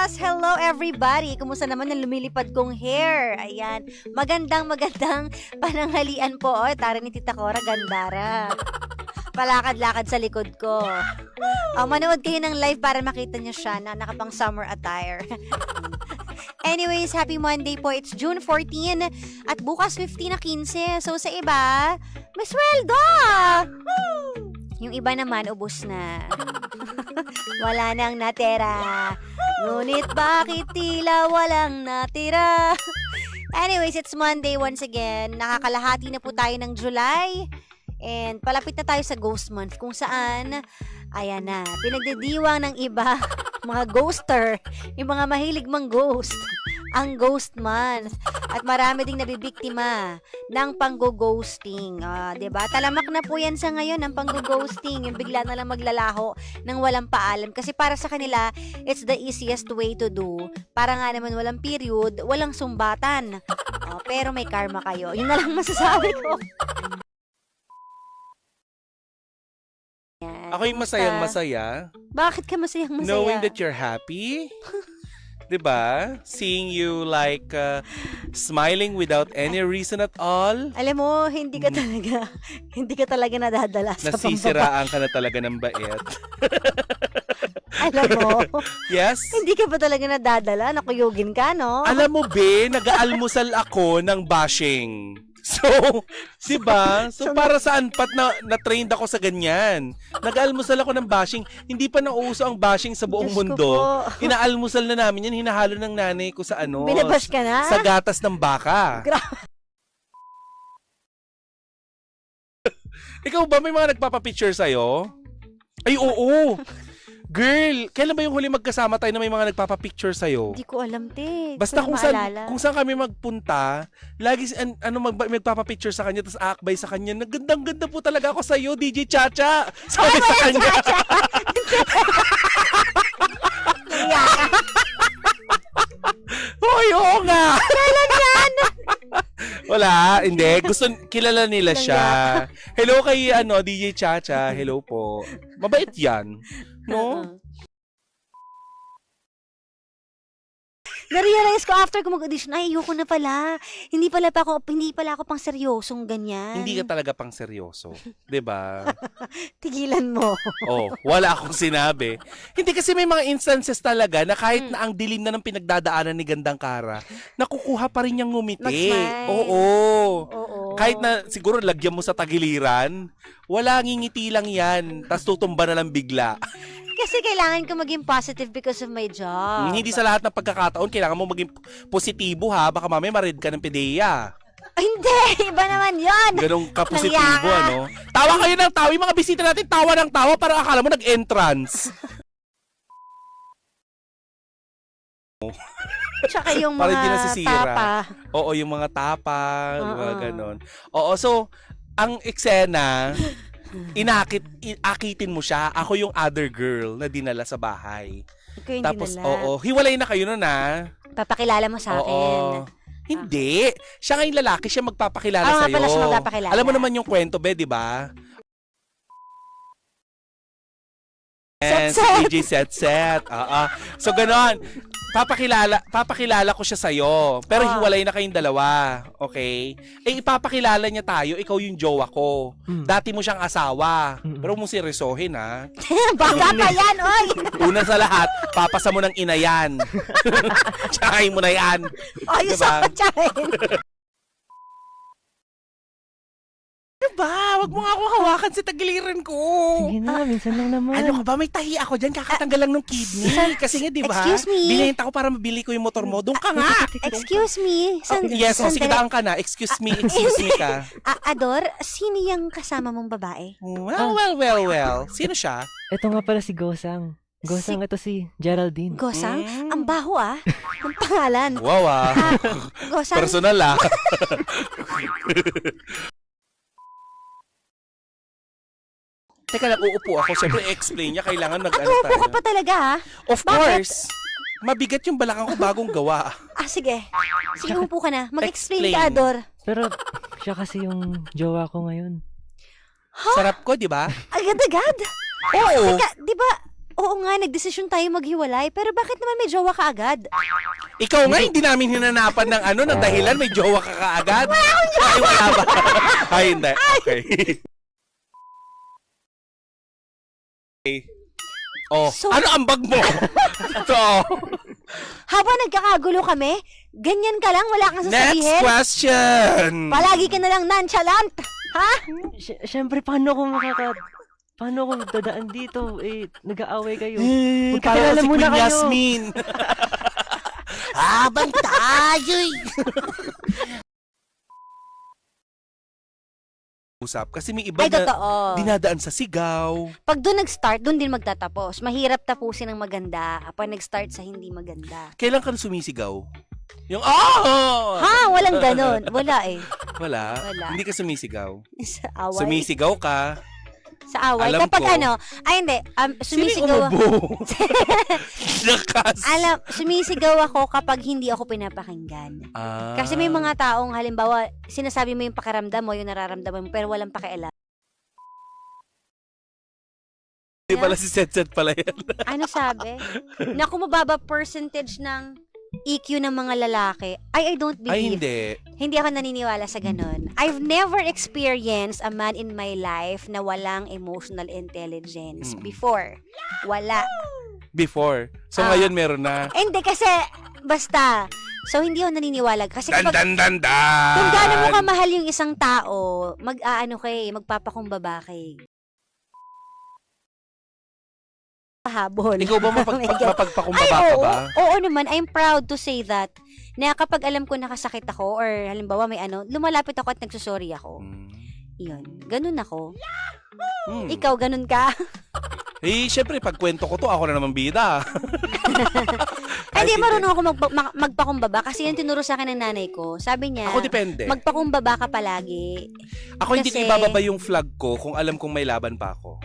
Yes! Hello everybody! Kumusta naman ang lumilipad kong hair? Ayan. Magandang pananghalian po. Oh, tara ni Tita Cora, gandara. Palakad-lakad sa likod ko. Manood kayo ng live para makita niyo siya na nakapang summer attire. Anyways, happy Monday po. It's June 14 at bukas 15 na 15. So sa iba, may sweldo! Woo! Yung iba naman, ubos na. Wala nang natira. Ngunit bakit tila walang natira? Anyways, it's Monday once again. Nakakalahati na po tayo ng July. And palapit na tayo sa Ghost Month kung saan, ayan na, pinagdidiwang ng iba, mga ghoster, yung mga mahilig mang ghost, ang Ghost Month. At marami ding nabibiktima ng panggo-ghosting. Diba? Talamak na po yan sa ngayon, ang panggo-ghosting. Yung bigla na lang maglalaho ng walang paalam. Kasi para sa kanila, it's the easiest way to do. Para nga naman walang period, walang sumbatan. Pero may karma kayo. Yun na lang masasabi ko. Ako yung masayang-masaya. Bakit ka masayang-masaya? Knowing that you're happy. Diba? Seeing you like smiling without any reason at all. Alam mo, hindi ka talaga nadadala sa pambaba. Nasisiraan ka na talaga ng bait. Alam mo? Yes? Hindi ka ba talaga nadadala? Nakuyugin ka, no? Alam mo, be, nag-aalmusal ako ng bashing. So, diba? So, para saan pat na-trained ako sa ganyan? Nag-almusal ako ng bashing. Hindi pa nauuso ang bashing sa buong Diyos ko mundo. po. Inaalmusal na namin yan. Hinahalo ng nanay ko sa ano. Binabash ka na? Sa gatas ng baka. Ikaw ba may mga nagpapapicture sa'yo? Ay, oo. Girl, kailan ba yung huli magkasama tayo na may mga nagpapapicture sa'yo? Hindi ko alam, te. Basta kung saan kami magpunta, lagi magpapapicture sa kanya, tapos aakbay sa kanya, nagandang-ganda po talaga ako sa'yo, DJ Chacha. Sabi sa kanya. Hoy, oo nga. Kailan yan? Wala, hindi. Kilala nila siya. Hello kay DJ Chacha. Hello po. Mabait yan. No? Na-realize ko after ko mag-audition, ay, ayoko na pala. Hindi pala ako pang seryosong ganyan. Hindi ka talaga pang seryoso. 'Di ba? Tigilan mo. Oh, wala akong sinabi. Hindi kasi may mga instances talaga na kahit na ang dilim na ng pinagdadaanan ni Gandang Kara, nakukuha pa rin niyang ngumiti. Mag-smile. Oo. Kahit na Oh. siguro lagyan mo sa tagiliran, wala, ngingiti lang yan. Tapos tutumba na lang bigla. Kasi kailangan ko maging positive because of my job. Hindi sa lahat ng pagkakataon kailangan mo maging positibo ha. Baka mamaya ma-read ka ng PDEA. Hindi! Iba naman yun! Ganong kapositibo, ano? Tawa kayo ng tawa. Yung mga bisita natin, tawa ng tawa para akala mo nag-entrance. Tsaka yung Para hindi mga nasisira. tapa. Oo, yung mga tapa, mga ganon. Oo, so, ang eksena, akitin mo siya. Ako yung other girl na dinala sa bahay. Ikaw yung Tapos, dinala. oo, hiwalay na kayo nun Papakilala mo sa akin. Oo. Hindi. Siya nga yung lalaki, siya magpapakilala nga sa'yo. pala siya magpapakilala. Alam mo naman yung kwento, be, di ba? And si Set. DJ Set. So, ganon. Papakilala ko siya sa'yo. Pero hiwalay na kayong dalawa. Okay? Eh, ipapakilala niya tayo. Ikaw yung jowa ko. Dati mo siyang asawa. Pero huwag mo seryosohin, ha? Baka pa yan, oy! Una sa lahat, papasa mo ng ina yan. Tsahin mo na yan. Ay, Diba? sa patsahin. Diba? Wag mo nga ako hawakan sa tagiliran ko. Sige na, minsan lang naman. Ano ka ba? May tahi ako dyan. Kakatanggal lang ng kidney. Kasi nga, di ba? Excuse me? Binenta ko para mabili ko yung motor mo. Doon ka nga. Excuse me. Yes, sige, daan ka na. Excuse me ka. Ador, sino yung kasama mong babae? Well. Sino siya? Ito nga pala si Gosang. Gosang, ito si Geraldine. Gosang? Ang baho ang pangalan. Wow, Gosang? Personal, Teka lang, uupo ako. Siyempre, explain niya. Kailangan mag-ano Uupo tayo. ka pa talaga, ha? Of course. Mabigat yung balakang ko bagong gawa. Sige. Sige, upo ka na. Mag-explain Explain. ka, Ador. Pero siya kasi yung jowa ko ngayon. Sarap ko, di ba? Agad-agad? Oo. Teka, di ba, Oo nga, nagdesisyon tayo maghiwalay. Pero bakit naman may jowa ka agad? Ikaw nga, hindi namin hinanapan ng ng dahilan, may jowa ka kaagad. Ay, wala ba? Ay, hindi. Okay. Okay. Oh, So- ano ang bag mo? So, Habang nagkakagulo kami, ganyan ka lang, wala kang next sasabihin. question. Palagi ka na lang nonchalant. Ha? Siyempre, paano ako dadaan dito? Nag-aaway kayo. Parang Magkakilala si muna Queen kayo. Yasmin. Habang tayo'y usap. Kasi may iba Ay, na totoo. dinadaan sa sigaw. Pag doon nag-start, doon din magtatapos. Mahirap tapusin ng maganda kapag nag-start sa hindi maganda. Kailan ka sumisigaw? Yung, oh! Ha? Walang ganon. Wala eh. Wala. Wala. Hindi ka sumisigaw. Sa away. Sumisigaw ka. Sa away. Alam Kapag ko. hindi. Sumisigaw. Sumisigaw. Lakas. Sumisigaw ako kapag hindi ako pinapakinggan. Ah. Kasi may mga taong, halimbawa, sinasabi mo yung pakiramdam mo, yung nararamdaman mo, pero walang pakialam. Hindi pala si Setset pala yan. Ano sabi? Na kung mababa percentage ng EQ ng mga lalaki, I don't Ay, believe. hindi. Hindi ako naniniwala sa ganun. I've never experienced a man in my life na walang emotional intelligence. Mm. Before. Wala. Before. So, Ah. ngayon meron na. Hindi kasi, basta. So, hindi ako naniniwala. Kasi kapag, Dan. kung gaano mo kamahal yung isang tao, magpapakumbaba kay. Pahabol. Ikaw ba Medyo- mapagpakumbaba Ay, ka oo. ba? Oo naman. I'm proud to say that na kapag alam ko nakasakit ako or halimbawa may lumalapit ako at nagsusorry ako. Yun. Ganun ako. Hmm. Ikaw, ganun ka? Syempre, pag kwento ko to, ako na naman bida. Hindi, marunong ako magpakumbaba kasi yan tinuro sa akin ng nanay ko. Sabi niya, Ako depende. magpakumbaba ka palagi. Ako hindi ko kasi- ibababa yung flag ko kung alam kong may laban pa ako.